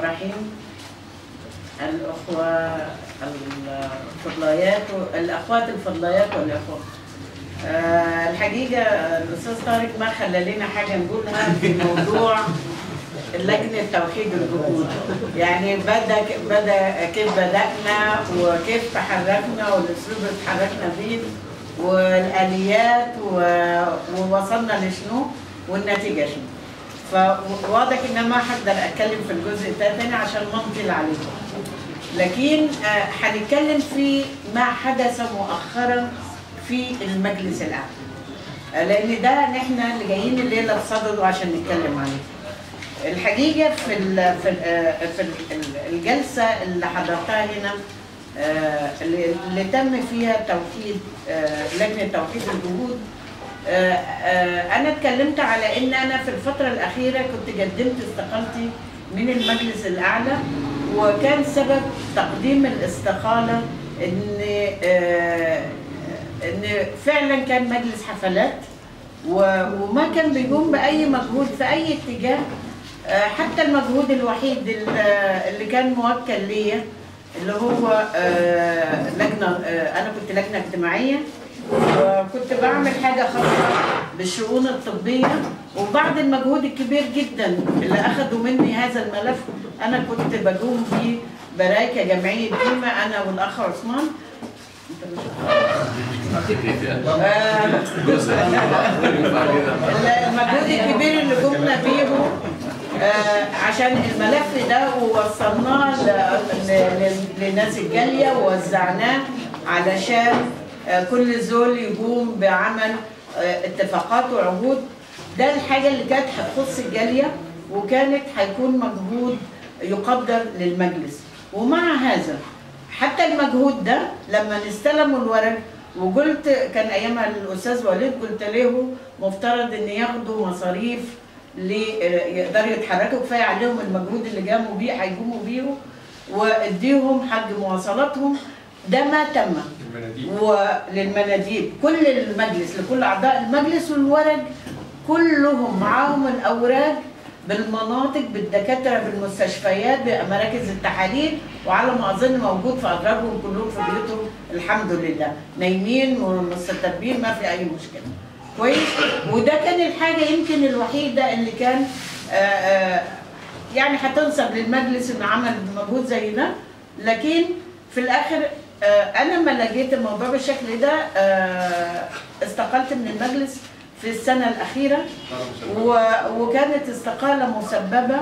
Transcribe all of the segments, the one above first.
الرحيم. الأخوة الفضليات الأخوات الفضليات والأخوة، الحقيقة الأستاذ طارق ما خلى لنا حاجة نقولها في موضوع لجنة توحيد الجهود. يعني بدأ كيف بدأنا وكيف تحركنا والأسلوب اللي تحركنا فيه والآليات ووصلنا لشنو والنتيجة شنو. فواضح إن ما حقدر أتكلم في الجزء الثاني عشان ما نطيل عليكم، لكن هنتكلم في ما حدث مؤخرا في المجلس الأعلى، لأن ده نحن اللي جايين الليلة بصدده عشان نتكلم عليه. الحقيقة في الجلسة اللي حضرتها هنا اللي تم فيها توحيد لجنة توحيد الجهود، أنا اتكلمت على إن أنا في الفترة الأخيرة كنت قدمت استقالتي من المجلس الأعلى، وكان سبب تقديم الاستقالة إن فعلا كان مجلس حفلات وما كان بيقوم بأي مجهود في أي اتجاه. حتى المجهود الوحيد اللي كان موكل ليا اللي هو لجنة، أنا كنت لجنة اجتماعية وكنت بعمل حاجة خاصة بالشؤون الطبية، وبعد المجهود الكبير جدا اللي أخذوا مني هذا الملف أنا كنت بقوم بيه براي كجمعية ديما أنا والأخ عثمان. المجهود الكبير اللي قمنا بيه عشان الملف ده ووصلناه لناس الجالية ووزعناه علشان كل زول يقوم بعمل اتفاقات وعهود. ده الحاجة اللي كانت هتخص الجالية وكانت هيكون مجهود يقدر للمجلس. ومع هذا حتى المجهود ده لما نستلموا الورق وقلت كان ايامها الاستاذ وليد قلت له مفترض ان ياخدوا مصاريف يقدروا يتحركوا، كفايه عليهم المجهود اللي قاموا بيه هيقوموا بيه واديهم حق مواصلاتهم. ده ما تم. وللمناديب كل المجلس لكل اعضاء المجلس والورق كلهم معاهم الاوراق بالمناطق بالدكاتره بالمستشفيات بمراكز التحاليل، وعلى ما اظن موجود في اضرابهم كلهم في بيوتهم الحمد لله نايمين مستتبين ما في اي مشكله. كويس. وده كان الحاجه يمكن الوحيده اللي كان يعني هتنسب للمجلس انه عمل مجهود زي ده. لكن في الاخر انا لما لقيت الموضوع بالشكل ده استقلت من المجلس في السنة الأخيرة، وكانت استقالة مسببة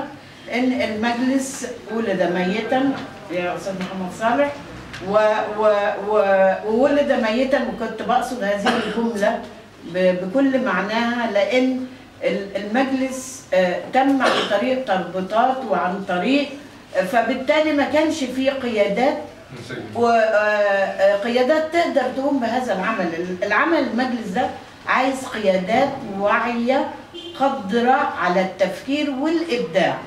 إن المجلس ولد ميتا يا أستاذ محمد صالح، وولد ميتا، وكنت بقصد هذه الجملة بكل معناها، لأن المجلس تم عن طريق تربطات وعن طريق، فبالتالي ما كانش فيه قيادات وقيادات تقدر تقوم بهذا العمل. المجلس ده عايز قيادات واعية قادرة على التفكير والإبداع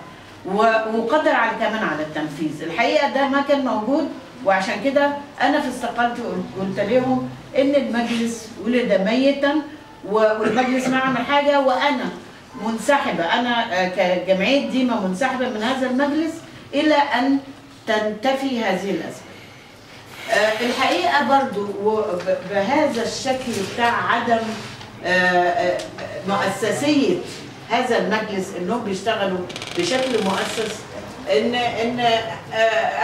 وقادرة على كمان على التنفيذ. الحقيقة ده ما كان موجود، وعشان كده أنا في استقالتي قلت لهم إن المجلس ولد ميتا والمجلس ما عمل حاجة، وأنا منسحبة، أنا كجمعية ديما منسحبة من هذا المجلس إلى أن تنتفي هذه الأزمة. الحقيقة برضو بهذا الشكل بتاع عدم مؤسسية هذا المجلس انهم بيشتغلوا بشكل مؤسس، ان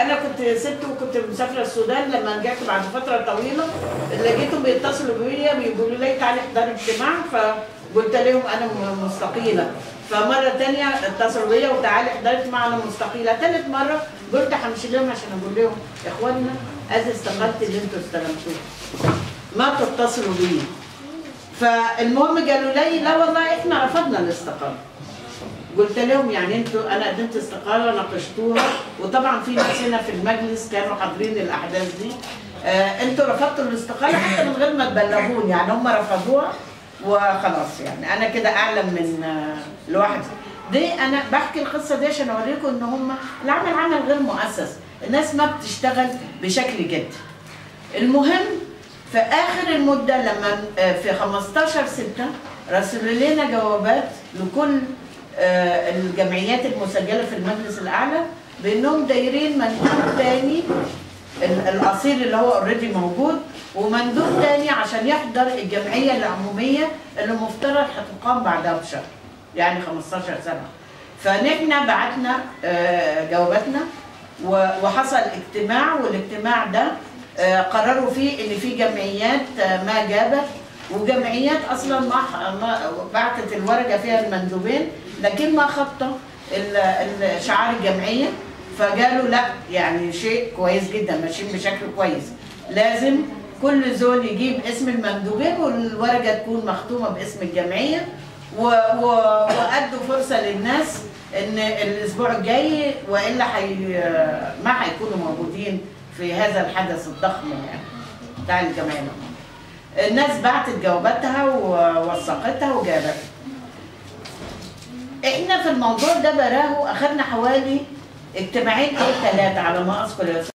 انا كنت ست وكنت مسافره السودان. لما رجعت بعد فتره طويله لقيتهم بيتصلوا بيا بيقولوا لي تعالي احضري اجتماع، فقلت لهم انا مستقيله. فمره ثانيه اتصلوا بيا وتعالي احضري اجتماع انا مستقيله. ثالث مره قلت همشي لهم عشان اقول لهم يا اخوانا ادي استقالتي اللي انتوا استلمتوها ما تتصلوا بيا. فالمهم قالوا لي لا والله احنا رفضنا الاستقاله. قلت لهم يعني انتوا انا قدمت استقاله ناقشتوها، وطبعا في ناس هنا في المجلس كانوا حاضرين الاحداث دي، انتوا رفضتوا الاستقاله حتى من غير ما تبلغوني، يعني هم رفضوها وخلاص. يعني انا كده اعلم من لوحدي. دي انا بحكي القصه دي عشان اوريكم ان هم العمل عمل غير مؤسس، الناس ما بتشتغل بشكل جدي. المهم في اخر المده لما في 15/6 رسلوا لنا جوابات لكل الجمعيات المسجله في المجلس الاعلى بانهم دايرين مندوب تاني، الاصيل اللي هو اوريدي موجود، ومندوب تاني عشان يحضر الجمعيه العموميه اللي مفترض هتقام بعدها بشهر، يعني 15 سنه. فنحن بعتنا جواباتنا وحصل اجتماع، والاجتماع ده قرروا فيه ان في جمعيات ما جابت، وجمعيات اصلا ما بعتت الورقه فيها المندوبين لكن ما خطه شعار الجمعيه. فقالوا لا، يعني شيء كويس جدا، ماشيين بشكل كويس، لازم كل زول يجيب اسم المندوبين والورقه تكون مختومه باسم الجمعيه، وادوا فرصه للناس ان الاسبوع الجاي والا ما هيكونوا موجودين في هذا الحدث الضخم يعني بتاع الجمعيه. الناس بعتت جواباتها ووثقتها وجابتها. احنا في الموضوع ده براه اخذنا حوالي اجتماعين او 3 على ما اذكر.